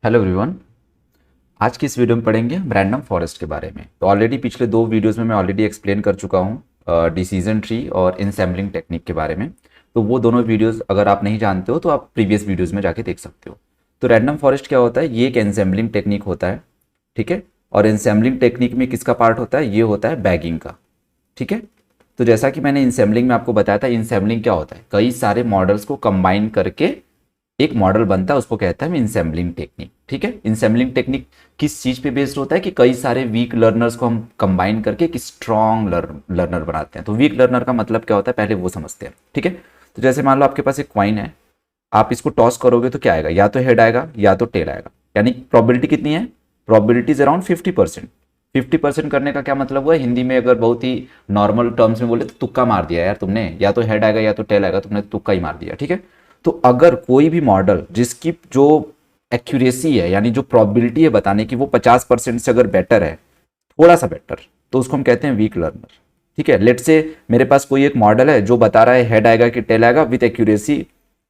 Hello everyone. आज की इस वीडियो में पढ़ेंगे हम रैंडम फॉरेस्ट के बारे में। तो ऑलरेडी पिछले दो वीडियोस में मैं ऑलरेडी एक्सप्लेन कर चुका हूँ डिसीजन ट्री और इनसेम्बलिंग टेक्निक के बारे में। तो वो दोनों वीडियोस अगर आप नहीं जानते हो तो आप प्रीवियस वीडियोस में जाके देख सकते हो। तो रैंडम फॉरेस्ट क्या होता है? ये एक एनसेम्बलिंग टेक्निक होता है, ठीक है। और एनसेम्बलिंग टेक्निक में किसका पार्ट होता है? ये होता है बैगिंग का, ठीक है। तो जैसा कि मैंने इनसेम्बलिंग में आपको बताया था, इनसेम्बलिंग क्या होता है? कई सारे मॉडल्स को कंबाइन करके एक मॉडल बनता है, उसको कहता है इनसेम्बलिंग टेक्निक, ठीक है। इनसेम्बलिंग टेक्निक किस चीज पे बेस्ड होता है कि कई सारे वीक लर्नर्स को हम कंबाइन करके एक स्ट्रॉन्ग लर्नर बनाते हैं। तो वीक लर्नर का मतलब क्या होता है पहले वो समझते हैं, ठीक है। तो जैसे मान लो आपके पास एक कॉइन है, आप इसको टॉस करोगे तो क्या आएगा? या तो हेड आएगा या तो टेल आएगा। यानी प्रोबेबिलिटी कितनी है? Probability is around 50%। 50% करने का क्या मतलब हुआ? हिंदी में अगर बहुत ही नॉर्मल टर्म्स में बोले तो तुक्का मार दिया यार तुमने, या तो हेड आएगा या तो टेल आएगा, तुमने तुक्का ही मार दिया, ठीक है। तो अगर कोई भी मॉडल जिसकी जो एक्यूरेसी है यानी जो प्रोबेबिलिटी है बताने की वो 50% से अगर बेटर है, थोड़ा सा बेटर, तो उसको हम कहते हैं वीक लर्नर, ठीक है। लेट से मेरे पास कोई एक मॉडल है जो बता रहा है हेड आएगा कि टेल आएगा विथ एक्यूरेसी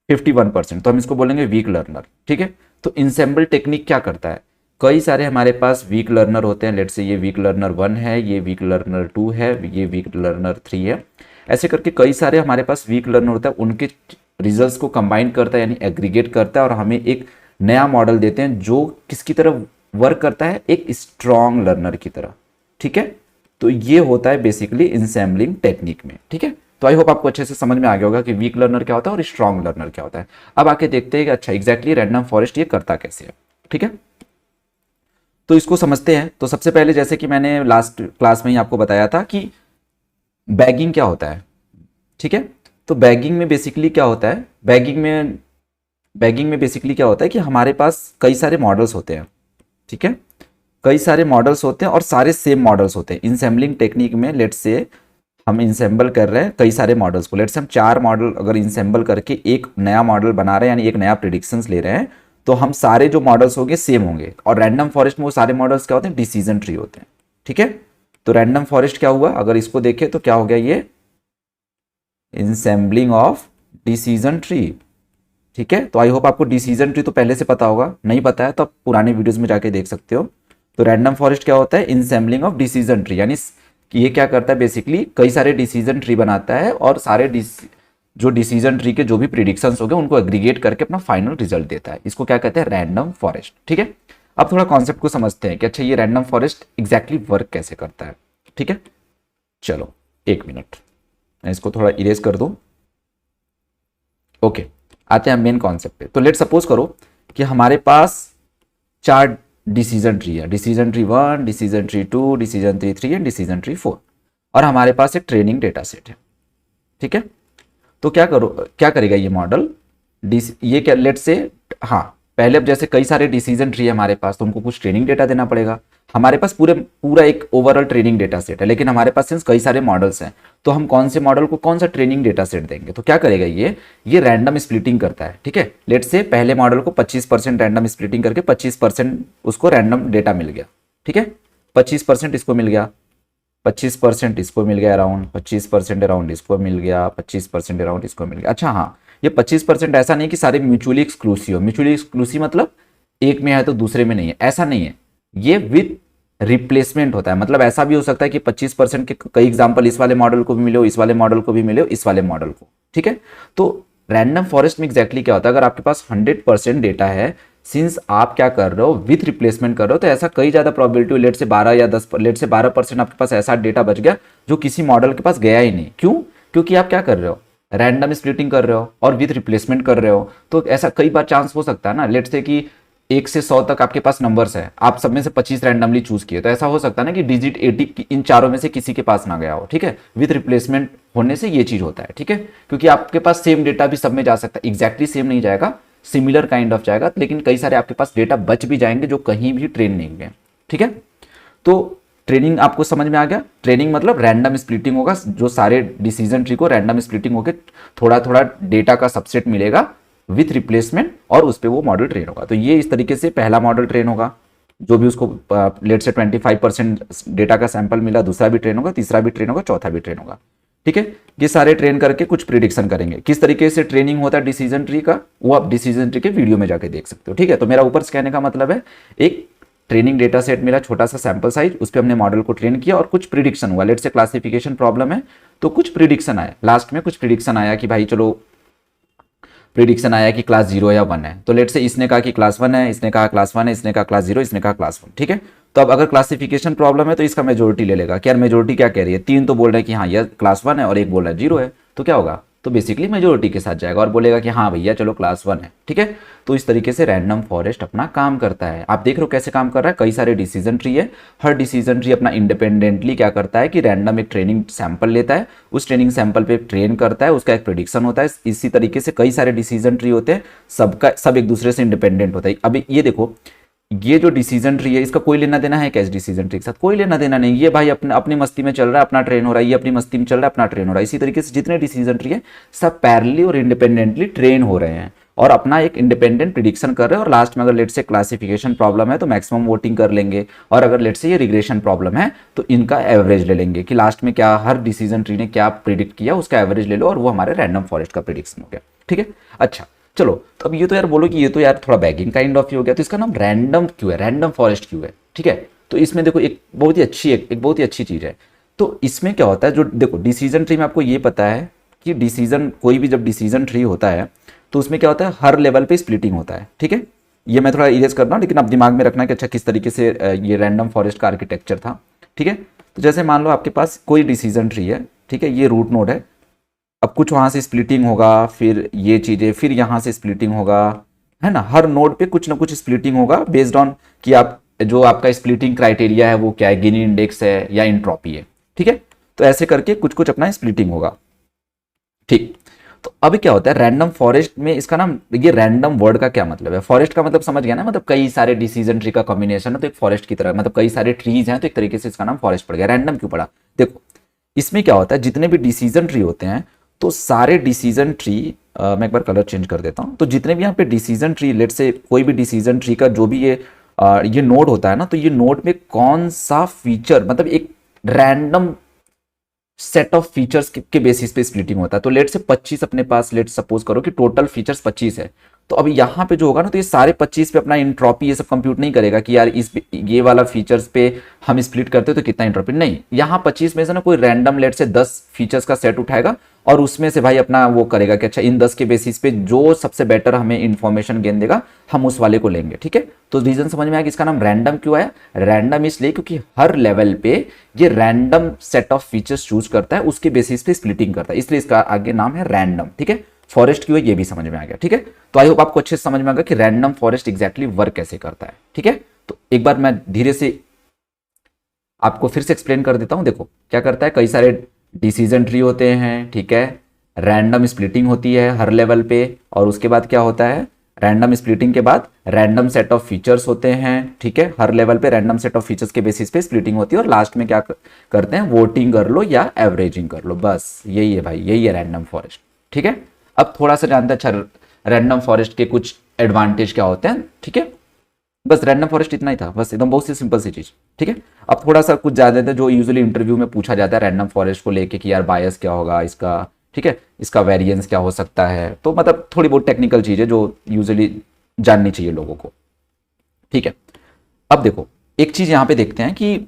51%, तो हम इसको बोलेंगे वीक लर्नर, ठीक है। तो इनसेम्बल टेक्निक क्या करता है? कई सारे हमारे पास वीक लर्नर होते हैं। लेट से ये वीक लर्नर 1 है, ये वीक लर्नर 2 है, ये वीक लर्नर 3 है। ऐसे करके कई सारे हमारे पास वीक लर्नर होता है, उनके रिजल्ट्स को कंबाइन करता है यानी एग्रीगेट करता है और हमें एक नया मॉडल देते हैं जो किसकी तरह वर्क करता है? एक स्ट्रॉन्ग लर्नर की तरह, ठीक है। तो ये होता है बेसिकली इनसेम्बलिंग टेक्निक में, ठीक है। तो आई होप आपको अच्छे से समझ में आ गया होगा कि वीक लर्नर क्या होता है और स्ट्रॉन्ग लर्नर क्या होता है। अब आके देखते हैं कि अच्छा एग्जैक्टली रैंडम फॉरेस्ट ये करता कैसे है, ठीक है। तो इसको समझते हैं। तो सबसे पहले जैसे कि मैंने लास्ट क्लास में ही आपको बताया था कि बैगिंग क्या होता है, ठीक है। तो बैगिंग में बेसिकली क्या होता है? बैगिंग में बेसिकली क्या होता है कि हमारे पास कई सारे मॉडल्स होते हैं, ठीक है। कई सारे मॉडल्स होते हैं और सारे सेम मॉडल्स होते हैं। इनसेम्बलिंग टेक्निक में लेट से हम इनसेम्बल कर रहे हैं कई सारे मॉडल्स को। लेट से हम 4 मॉडल अगर इनसेम्बल करके एक नया मॉडल बना रहे हैं यानी एक नया प्रिडिक्शंस ले रहे हैं, तो हम सारे जो मॉडल्स होंगे सेम होंगे। और रैंडम फॉरेस्ट में वो सारे मॉडल्स क्या होते हैं? डिसीजन ट्री होते हैं, ठीक है। तो रैंडम फॉरेस्ट क्या हुआ? अगर इसको देखें तो क्या हो गया? ये इनसेम्बलिंग ऑफ डिसीजन ट्री, ठीक है। तो आई होप आपको डिसीजन ट्री तो पहले से पता होगा, नहीं पता है तो आप पुराने वीडियोस में जाके देख सकते हो। तो रैंडम फॉरेस्ट क्या होता है? इनसेम्बलिंग ऑफ डिसीजन ट्री, यानी कि ये क्या करता है बेसिकली कई सारे डिसीजन ट्री बनाता है और सारे जो डिसीजन ट्री के जो भी प्रिडिक्शंस हो गए उनको एग्रीगेट करके अपना फाइनल रिजल्ट देता है। इसको क्या कहते हैं? रैंडम फॉरेस्ट, ठीक है। अब थोड़ा कॉन्सेप्ट को समझते हैं कि अच्छा ये रैंडम फॉरेस्ट एग्जैक्टली वर्क कैसे करता है, ठीक है। चलो 1 मिनट, मैं इसको थोड़ा इरेज कर दूं। ओके, आते हैं मेन कॉन्सेप्ट पे। तो लेट सपोज करो कि हमारे पास 4 डिसीजन ट्री है, decision tree 1, decision tree 2, decision tree 3 and decision tree 4, और हमारे पास एक ट्रेनिंग डेटा सेट है, ठीक है। तो क्या करेगा ये मॉडल? ये क्या लेट से, हाँ पहले अब जैसे कई सारे डिसीजन ट्री है हमारे पास तो उनको कुछ ट्रेनिंग डेटा देना पड़ेगा। हमारे पास पूरा एक ओवरऑल ट्रेनिंग डेटा सेट है, लेकिन हमारे पास सिंस कई सारे मॉडल्स हैं तो हम कौन से मॉडल को कौन सा ट्रेनिंग डेटा सेट देंगे? तो क्या करेगा ये रैंडम स्प्लिटिंग करता है, ठीक है। लेट से पहले मॉडल को 25% रैंडम स्प्लिटिंग करके 25% उसको रैंडम डेटा मिल गया, ठीक है। 25% इसको मिल गया, 25% इसको मिल गया अराउंड, 25% अराउंड इसको मिल गया, 25% अराउंड इसको मिल गया। अच्छा हाँ, ये 25% ऐसा नहीं कि सारे म्यूचुअली एक्सक्लूसिव हो। म्यूचुअली एक्सक्लूसिव मतलब एक में है तो दूसरे में नहीं है, ऐसा नहीं है। ये विथ रिप्लेसमेंट होता है। मतलब ऐसा भी हो सकता है कि 25% के कई एग्जाम्पल इस वाले मॉडल को भी मिले हो, इस वाले मॉडल को भी मिले हो, इस वाले मॉडल को, ठीक है। तो रैंडम फॉरेस्ट में एग्जैक्टली क्या होता है? अगर आपके पास 100% डेटा है, सिंस आप क्या कर रहे हो? विथ रिप्लेसमेंट कर रहे हो, तो ऐसा कई ज्यादा प्रोबेबिलिटी, लेट से 12 या 10, लेट से 12% आपके पास ऐसा डेटा बच गया जो किसी मॉडल के पास गया ही नहीं। क्यों? क्योंकि आप क्या कर रहे हो? रैंडम स्प्लिटिंग कर रहे हो और विथ रिप्लेसमेंट कर रहे हो। तो ऐसा कई बार चांस हो सकता है ना, लेट से कि 1 से 100 तक आपके पास नंबर्स है, आप सब में से 25 रैंडमली चूज किए, तो ऐसा हो सकता है ना कि डिजिट 80 इन चारों में से किसी के पास ना गया हो, ठीक है। विथ रिप्लेसमेंट होने से ये चीज होता है, ठीक है। क्योंकि आपके पास सेम डेटा भी सब में जा सकता है, एग्जैक्टली सेम नहीं जाएगा, सिमिलर काइंड ऑफ जाएगा, लेकिन कई सारे आपके पास डेटा बच भी जाएंगे जो कहीं भी ट्रेन नहीं हुए, ठीक है। तो ट्रेनिंग आपको समझ में आ गया? ट्रेनिंग मतलब रैंडम स्प्लिटिंग होगा, जो सारे डिसीजन ट्री को रैंडम स्प्लिटिंग होकर थोड़ा थोड़ा डेटा का सबसेट मिलेगा विथ रिप्लेसमेंट और उस पर वो मॉडल ट्रेन होगा। तो ये इस तरीके से पहला मॉडल ट्रेन होगा, जो भी उसको लेट से 25% डेटा का सैंपल मिला, दूसरा भी ट्रेन होगा, तीसरा भी ट्रेन होगा, चौथा भी ट्रेन होगा। ठीक है। ये सारे ट्रेन करके कुछ प्रिडिक्शन करेंगे। किस तरीके से ट्रेनिंग होता है डिसीजन ट्री का, वो आप डिसीजन ट्री के वीडियो में जाके देख सकते हो। ठीक है, तो मेरा ऊपर से कहने का मतलब है, एक ट्रेनिंग डेटा सेट मिला, छोटा सा सैंपल साइज, उस पर हमने मॉडल को ट्रेन किया और कुछ प्रिडिक्शन हुआ। लेट से क्लासिफिकेशन प्रॉब्लम है तो कुछ प्रिडिक्शन आया, लास्ट में कुछ प्रिडिक्शन आया कि भाई चलो प्रिडिक्शन आया कि क्लास 0 या 1 है, तो लेट से इसने कहा कि क्लास 1 है, इसने कहा क्लास 1 है, इसने कहा क्लास 0, इसने कहा क्लास 1। ठीक है, तो अब अगर क्लासिफिकेशन प्रॉब्लम है तो इसका मेजोरिटी ले लेगा कि यार मेजोरिटी क्या कह रही है, 3 तो बोल रहे हैं कि हाँ यह क्लास 1 है और एक बोल रहा है 0 है, तो क्या होगा, तो बेसिकली मेजोरिटी के साथ जाएगा और बोलेगा कि हाँ भैया चलो क्लास 1 है। ठीक है, तो इस तरीके से रैंडम फॉरेस्ट अपना काम करता है। आप देख रहे हो कैसे काम कर रहा है, कई सारे डिसीजन ट्री है, हर डिसीजन ट्री अपना इंडिपेंडेंटली क्या करता है कि रैंडम एक ट्रेनिंग सैंपल लेता है, उस ट्रेनिंग सैंपल पे ट्रेन करता है, उसका एक प्रेडिक्शन होता है। इसी तरीके से कई सारे डिसीजन ट्री होते हैं, सबका सब एक दूसरे से इंडिपेंडेंट होता है। अभी ये देखो, ये जो डिसीजन ट्री है इसका कोई लेना देना है क्या, इस डिसीजन ट्री के साथ कोई लेना देना नहीं। ये भाई अपने अपनी मस्ती में चल रहा है, अपना ट्रेन हो रहा है, ये अपनी मस्ती में चल रहा है, अपना ट्रेन हो रहा है। इसी तरीके से जितने डिसीजन ट्री है सब पैरेलली और इंडिपेंडेंटली ट्रेन हो रहे हैं और अपना एक इंडिपेंडेंट प्रिडिक्शन कर रहे हैं। और लास्ट में अगर लेट से क्लासिफिकेशन प्रॉब्लम है तो मैक्सिमम वोटिंग कर लेंगे, और अगर लेट से ये रिग्रेशन प्रॉब्लम है तो इनका एवरेज ले लेंगे कि लास्ट में क्या हर डिसीजन ट्री ने क्या प्रिडिक्ट किया उसका एवरेज ले लो, और वो हमारे रैंडम फॉरेस्ट का प्रिडिक्शन हो गया। ठीक है, अच्छा चलो, तो अब ये तो यार बोलो कि ये तो यार थोड़ा बैगिंग काइंड ऑफ ही हो गया, तो इसका नाम रैंडम क्यों है, रैंडम फॉरेस्ट क्यों है। ठीक है, तो इसमें देखो एक बहुत ही अच्छी चीज है। तो इसमें क्या होता है, जो देखो डिसीजन ट्री में आपको ये पता है कि डिसीजन कोई भी जब डिसीजन ट्री होता है तो उसमें क्या होता है, हर लेवल पे स्प्लिटिंग होता है। ठीक है, ये मैं थोड़ा इरेज कर रहा हूँ, लेकिन आप दिमाग में रखना कि अच्छा किस तरीके से ये रैंडम फॉरेस्ट का आर्किटेक्चर था। ठीक है, तो जैसे मान लो आपके पास कोई डिसीजन ट्री है, ठीक है, ये रूट नोड है, अब कुछ वहां से स्प्लिटिंग होगा, फिर ये चीजें, फिर यहां से स्प्लिटिंग होगा, है ना। हर नोड पे कुछ ना कुछ स्प्लिटिंग होगा बेस्ड ऑन कि आप जो आपका स्प्लिटिंग क्राइटेरिया है वो क्या है, गिनी इंडेक्स है या इंट्रोपी है। ठीक है, तो ऐसे करके कुछ कुछ अपना स्प्लिटिंग होगा। ठीक, तो अभी क्या होता है रैंडम फॉरेस्ट में, इसका नाम, ये रैंडम वर्ड का क्या मतलब है, फॉरेस्ट का मतलब समझ गया ना, मतलब कई सारे डिसीजन ट्री का कॉम्बिनेशन है, तो एक फॉरेस्ट की तरह, मतलब कई सारे ट्रीज हैं तो एक तरीके से इसका नाम फॉरेस्ट पड़ गया। रैंडम क्यों पड़ा, देखो इसमें क्या होता है, जितने भी डिसीजन ट्री होते हैं तो सारे डिसीजन ट्री, मैं एक बार कलर चेंज कर देता हूं, तो जितने भी यहाँ पे डिसीजन ट्री, लेट से कोई भी डिसीजन ट्री का जो भी ये नोड होता है ना, तो ये नोड में कौन सा फीचर, मतलब एक रैंडम सेट ऑफ फीचर्स के बेसिस पे स्प्लिटिंग होता है। तो लेट से 25 अपने पास, लेट सपोज करो कि टोटल फीचर्स 25 है, तो अभी यहाँ पे जो होगा ना, तो ये सारे 25 पे अपना इंट्रोपी ये सब कंप्यूट नहीं करेगा कि यार इस ये वाला फीचर्स पे हम स्प्लिट करते तो कितना इंट्रोपी, नहीं, यहाँ 25 में से ना कोई रैंडम लेट से 10 फीचर्स का सेट उठाएगा और उसमें से भाई अपना वो करेगा कि अच्छा इन 10 के बेसिस पे जो सबसे बेटर हमें इंफॉर्मेशन गेन देगा हम उस वाले को लेंगे। ठीक है, तो रीजन समझ में आया कि इसका नाम रैंडम क्यों है। रैंडम इसलिए क्योंकि हर लेवल पे ये random set of features choose करता है, उसके बेसिस पे स्प्लिटिंग करता है, इसलिए इसका आगे नाम है रैंडम। ठीक है, फॉरेस्ट क्यों है ये भी समझ में आ गया। ठीक है, तो आई होप आपको अच्छे से समझ में आ गया कि रैंडम फॉरेस्ट एग्जैक्टली वर्क कैसे करता है। ठीक है, तो एक बार मैं धीरे से आपको फिर से एक्सप्लेन कर देता हूं। देखो क्या करता है, कई सारे डिसीजन ट्री होते हैं, ठीक है, रैंडम स्प्लिटिंग होती है हर लेवल पे, और उसके बाद क्या होता है, रैंडम स्प्लिटिंग के बाद रैंडम सेट ऑफ फीचर्स होते हैं। ठीक है, हर लेवल पे रैंडम सेट ऑफ फीचर्स के बेसिस पे स्प्लिटिंग होती है, और लास्ट में क्या करते हैं, वोटिंग कर लो या एवरेजिंग कर लो, बस यही है भाई, यही है रैंडम फॉरेस्ट। ठीक है, अब थोड़ा सा जानते हैं अच्छा रैंडम फॉरेस्ट के कुछ एडवांटेज क्या होते हैं। ठीक है, बस रैंडम फॉरेस्ट इतना ही था, बस एकदम बहुत सी सिंपल सी चीज। ठीक है, अब थोड़ा सा कुछ ज्यादा था जो यूजुअली इंटरव्यू में पूछा जाता है रैंडम फॉरेस्ट को लेके कि यार बायस क्या होगा इसका, ठीक है, इसका वेरिएंस क्या हो सकता है, तो मतलब थोड़ी बहुत टेक्निकल चीज है जो यूजुअली जाननी चाहिए लोगों को। ठीक है, अब देखो एक चीज यहां पे देखते हैं कि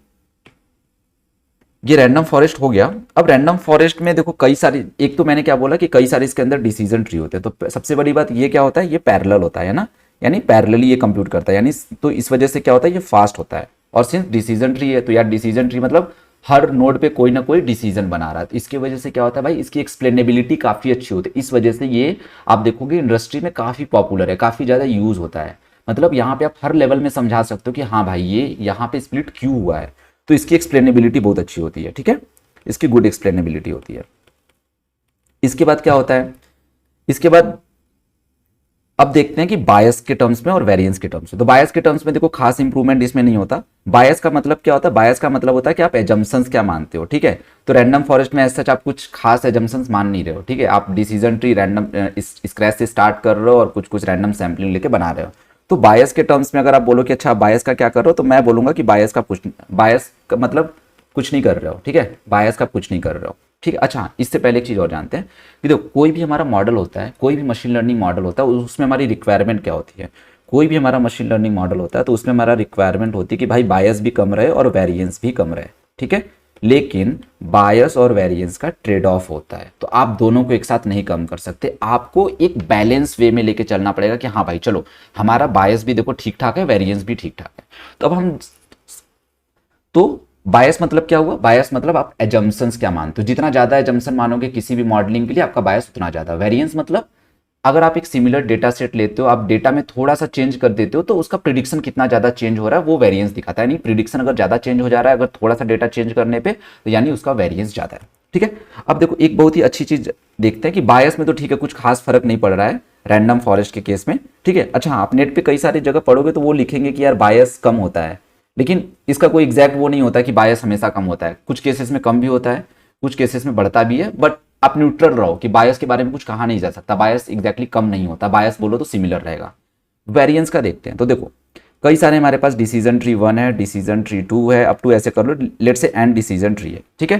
ये रैंडम फॉरेस्ट हो गया। अब रैंडम फॉरेस्ट में देखो कई सारी, एक तो मैंने क्या बोला कि कई सारे इसके अंदर डिसीजन ट्री होते हैं, तो सबसे बड़ी बात ये क्या होता है, ये पैरेलल होता है ना, यानी पैरेलली ये कंप्यूट करता है, यानी तो इस वजह से क्या होता है, ये फास्ट होता है। और सिंस डिसीजन ट्री है तो यार डिसीजन ट्री मतलब हर नोड पे कोई ना कोई डिसीजन बना रहा है, तो इसकी वजह से क्या होता है भाई, इसकी एक्सप्लेनेबिलिटी काफी अच्छी होती है। इस वजह से ये आप देखोगे इंडस्ट्री में काफी पॉपुलर है, काफी ज्यादा यूज होता है। मतलब यहाँ पे आप हर लेवल में समझा सकते हो कि हाँ भाई ये यहाँ पे स्प्लिट क्यों हुआ है, तो इसकी एक्सप्लेनेबिलिटी बहुत अच्छी होती है। ठीक है, इसकी गुड एक्सप्लेनेबिलिटी होती है। इसके बाद क्या होता है, इसके बाद अब देखते हैं कि बायस के टर्म्स में और वेरिएंस के टर्म्स में। तो बायस के टर्म्स में देखो खास इंप्रूवमेंट इसमें नहीं होता। बायस का मतलब क्या होता है, बायस का मतलब होता है कि आप एजम्पशंस क्या मानते हो। ठीक है, तो रैंडम फॉरेस्ट में ऐसा आप कुछ खास एजम्पशंस मान नहीं रहे हो। ठीक है, आप डिसीजन ट्री रैंडम स्क्रैच से स्टार्ट कर रहे हो और कुछ कुछ रैंडम सैम्पलिंग लेके बना रहे हो। तो बायस के टर्म्स में अगर आप बोलो कि अच्छा बायस का क्या कर रहे हो, तो मैं बोलूंगा कि बायस का कुछ, बायस का मतलब कुछ नहीं कर रहे हो। ठीक है, बायस का कुछ नहीं कर रहे हो। ठीक है। अच्छा, इससे पहले एक चीज़ और जानते हैं कि देखो कोई भी हमारा मॉडल होता है, कोई भी मशीन लर्निंग मॉडल होता है, उसमें हमारी रिक्वायरमेंट क्या होती है। कोई भी हमारा मशीन लर्निंग मॉडल होता है तो उसमें हमारा रिक्वायरमेंट होती है कि भाई बायस भी कम रहे और वेरिएंस भी कम रहे, ठीक है। लेकिन बायस और वेरिएंस का ट्रेड ऑफ होता है, तो आप दोनों को एक साथ नहीं कम कर सकते, आपको एक बैलेंस वे में लेके चलना पड़ेगा कि हाँ भाई चलो हमारा बायस भी देखो ठीक ठाक है, वेरिएंस भी ठीक ठाक है। तो अब हम तो बायस मतलब क्या हुआ, बायस मतलब आप एजम्पशंस क्या मानते हो, जितना ज्यादा एजम्पशन मानोगे किसी भी मॉडलिंग के लिए आपका बायस उतना ज्यादा। वेरिएंस मतलब अगर आप एक सिमिलर डेटा सेट लेते हो, आप डेटा में थोड़ा सा चेंज कर देते हो तो उसका प्रिडिक्शन कितना ज्यादा चेंज हो रहा है वो वेरिएंस दिखाता है। यानी प्रिडिक्शन अगर ज्यादा चेंज हो जा रहा है, अगर थोड़ा सा डेटा चेंज करने पे, तो यानी उसका वेरिएंस ज्यादा है, ठीक है। अब देखो एक बहुत ही अच्छी चीज देखते हैं कि बायस में तो ठीक है कुछ खास फर्क नहीं पड़ रहा है रैंडम फॉरेस्ट के केस में, ठीक है। अच्छा, आप नेट पे कई सारी जगह पढ़ोगे तो वो लिखेंगे कि यार बायस कम होता है, लेकिन इसका कोई एग्जैक्ट वो नहीं होता कि बायस हमेशा कम होता है। कुछ केसेस में कम भी होता है, कुछ केसेस में बढ़ता भी है, बट आप न्यूट्रल रहो कि बायस के बारे में कुछ कहा नहीं जा सकता, बायस एग्जैक्टली कम नहीं होता, बायस बोलो तो सिमिलर रहेगा। वेरिएंस का देखते हैं, तो देखो कई सारे हमारे पास डिसीजन ट्री 1 है, डिसीजन ट्री 2 है, अप टू ऐसे कर लो, लेट से एंड डिसीजन ट्री है, ठीक है।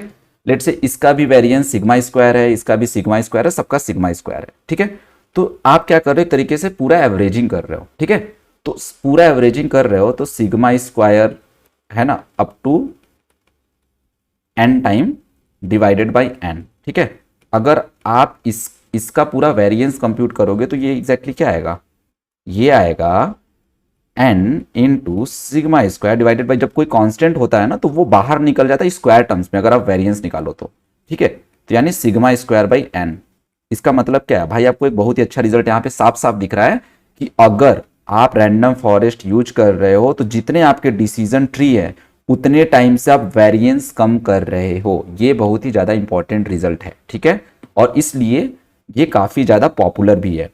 लेट से इसका भी वेरिएंस सिग्मा स्क्वायर है, इसका भी सिग्मा स्क्वायर है, सबका सिग्मा स्क्वायर है, ठीक है। तो आप क्या कर रहे हो, एक तरीके से पूरा एवरेजिंग कर रहे हो, ठीक है। तो पूरा एवरेजिंग कर रहे हो तो सिग्मा स्क्वायर है ना up to n time divided by n, ठीक है। अगर आप इसका पूरा वेरिएंस कंप्यूट करोगे तो ये एग्जैक्टली क्या आएगा, ये आएगा n into sigma square divided by, जब कोई कांस्टेंट होता है ना तो वो बाहर निकल जाता है स्क्वायर टर्म्स में अगर आप वेरिएंस निकालो तो, ठीक है। तो यानी सिग्मा स्क्वायर बाई n। इसका मतलब क्या है भाई, आपको एक बहुत ही अच्छा रिजल्ट यहाँ पे साफ साफ दिख रहा है कि अगर आप रैंडम फॉरेस्ट यूज कर रहे हो तो जितने आपके डिसीजन ट्री है उतने टाइम से आप वेरिएंस कम कर रहे हो। ये बहुत ही ज्यादा इंपॉर्टेंट रिजल्ट है, ठीक है। और इसलिए ये काफी ज्यादा पॉपुलर भी है,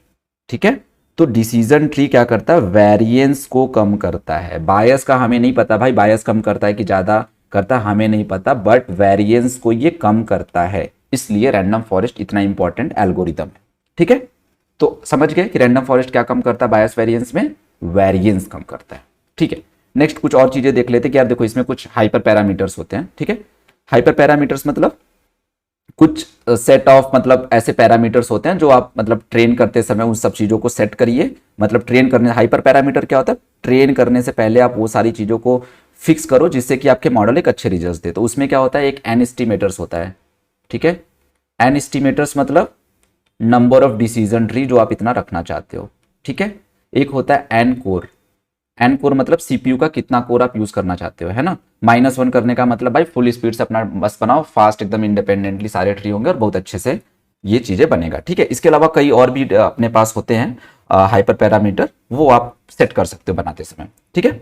ठीक है। तो डिसीजन ट्री क्या करता है, वेरिएंस को कम करता है। बायस का हमें नहीं पता भाई, बायस कम करता है कि ज्यादा करता है हमें नहीं पता, बट वेरिएंस को ये कम करता है, इसलिए रैंडम फॉरेस्ट इतना इंपॉर्टेंट एल्गोरिदम है, ठीक है। तो समझ गए कि रैंडम फॉरेस्ट क्या कम करता है बायस वेरिएंस में, वेरिएंस कम करता है, ठीक है। नेक्स्ट कुछ और चीजें देख लेते हैं कि यार देखो इसमें कुछ हाइपर पैरामीटर्स होते हैं, ठीक है। हाइपर पैरामीटर्स मतलब कुछ सेट ऑफ मतलब ऐसे पैरामीटर्स होते हैं जो आप मतलब ट्रेन करते समय उन सब चीजों को सेट करिए। मतलब ट्रेन करने, हाइपर पैरामीटर क्या होता है, ट्रेन करने से पहले आप वो सारी चीजों को फिक्स करो जिससे कि आपके मॉडल एक अच्छे रिजल्ट दे। तो उसमें क्या होता है, एक एन एस्टिमेटर्स होता है, ठीक है। एन एस्टिमेटर्स मतलब नंबर ऑफ डिसीजन ट्री जो आप इतना रखना चाहते हो, ठीक है। एक होता है एन कोर, एन कोर मतलब सीपीयू का कितना कोर आप यूज करना चाहते हो, है ना। -1 करने का मतलब भाई फुल स्पीड से अपना बस बनाओ, फास्ट एकदम इंडिपेंडेंटली सारे ट्री होंगे और बहुत अच्छे से ये चीजें बनेगा, ठीक है। इसके अलावा कई और भी अपने पास होते हैं हाइपर पैरामीटर, वो आप सेट कर सकते हो बनाते समय, ठीक है।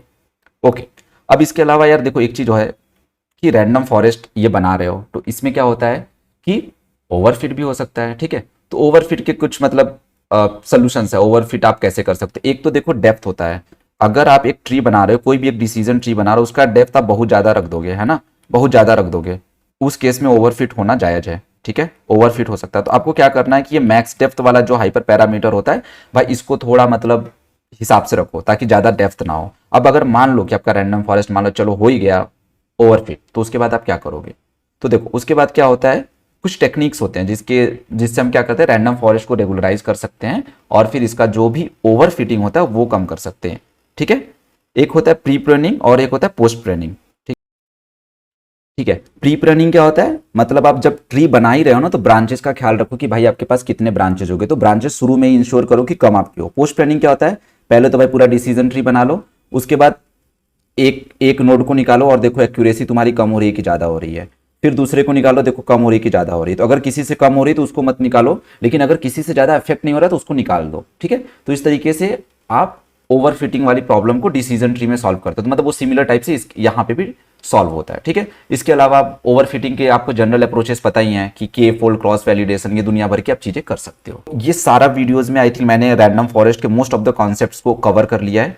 ओके, अब इसके अलावा यार देखो एक चीज है कि रैंडम फॉरेस्ट ये बना रहे हो तो इसमें क्या होता है कि ओवरफिट भी हो सकता है, ठीक है। तो ओवरफिट के कुछ मतलब सोल्यूशंस है। ओवरफिट आप कैसे कर सकते हो, एक तो देखो डेप्थ होता है। अगर आप एक ट्री बना रहे हो, कोई भी एक डिसीजन ट्री बना रहे हो, उसका डेप्थ आप बहुत ज्यादा रख दोगे, है ना, बहुत ज्यादा रख दोगे, उस केस में ओवरफिट होना जायज है, ठीक है। ओवरफिट हो सकता है। तो आपको क्या करना है कि ये मैक्स डेप्थ वाला जो हाइपर पैरामीटर होता है भाई इसको थोड़ा मतलब हिसाब से रखो ताकि ज्यादा डेप्थ ना हो। अब अगर मान लो कि आपका रैंडम फॉरेस्ट मान लो चलो हो ही गया ओवरफिट, तो उसके बाद आप क्या करोगे, तो देखो उसके बाद क्या होता है, कुछ टेक्निक्स होते हैं जिससे हम क्या करते हैं, रैंडम फॉरेस्ट को रेगुलराइज कर सकते हैं और फिर इसका जो भी ओवर फिटिंग होता है वो कम कर सकते हैं, ठीक है। एक होता है प्री प्रूनिंग और एक होता है पोस्ट प्रूनिंग, ठीक है। प्री प्रूनिंग क्या होता है, मतलब आप जब ट्री बना ही रहे हो ना तो ब्रांचेस का ख्याल रखो कि भाई आपके पास कितने ब्रांचेस हो गए, तो ब्रांचेस शुरू में ही इंश्योर करो कि कम आपकी हो। पोस्ट प्रूनिंग क्या होता है, पहले तो भाई पूरा डिसीजन ट्री बना लो, उसके बाद एक एक नोड को निकालो और देखो एक्यूरेसी तुम्हारी कम हो रही है कि ज्यादा हो रही है, फिर दूसरे को निकालो, देखो कम हो रही है कि ज्यादा हो रही है। तो अगर किसी से कम हो रही है तो उसको मत निकालो, लेकिन अगर किसी से ज्यादा इफेक्ट नहीं हो रहा तो उसको निकाल दो, ठीक है। तो इस तरीके से आप ओवर फिटिंग वाली प्रॉब्लम को डिसीजन ट्री में सॉल्व करते हो। तो मतलब वो सिमिलर टाइप से यहाँ पे भी सॉल्व होता है, ठीक है। इसके अलावा ओवर फिटिंग के आपको जनरल अप्रोचेस पता ही हैं कि के फोल्ड क्रॉस वैलिडेशन, ये दुनिया भर की आप चीजें कर सकते हो। ये सारा वीडियोस में आई थिंक मैंने रैंडम फॉरेस्ट के मोस्ट ऑफ द कॉन्सेप्ट्स को कवर कर लिया है।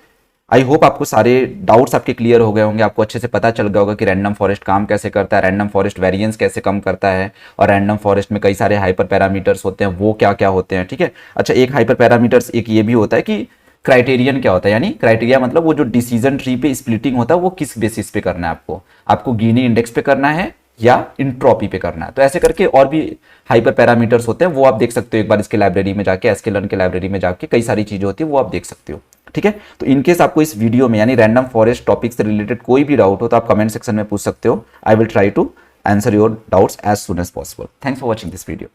आई होप आपको सारे डाउट्स आपके क्लियर हो गए होंगे, आपको अच्छे से पता चल गया होगा कि रैंडम फॉरेस्ट काम कैसे करता है, रैंडम फॉरेस्ट वेरिएंस कैसे कम करता है, और रैंडम फॉरेस्ट में कई सारे हाइपर पैरामीटर्स होते हैं वो क्या क्या होते हैं, ठीक है। अच्छा, एक हाइपर पैरामीटर्स एक ये भी होता है कि क्राइटेरियन क्या होता है, यानी क्राइटेरिया मतलब वो जो डिसीजन ट्री पे स्प्लिटिंग होता है वो किस बेसिस पे करना है, आपको गिनी इंडेक्स पे करना है या इंट्रॉपी पे करना है। तो ऐसे करके और भी हाइपर पैरामीटर्स होते हैं, वो आप देख सकते हो एक बार इसके लाइब्रेरी में जाके, sklearn के लाइब्रेरी में जाके कई सारी चीजें होती है वो आप देख सकते हो। ठीक है, तो इनकेस आपको इस वीडियो में यानी रैंडम फॉरेस्ट टॉपिक से रिलेटेड कोई भी डाउट हो तो आप कमेंट सेक्शन में पूछ सकते हो। I will try to answer your doubts as soon as possible. Thanks for watching this video.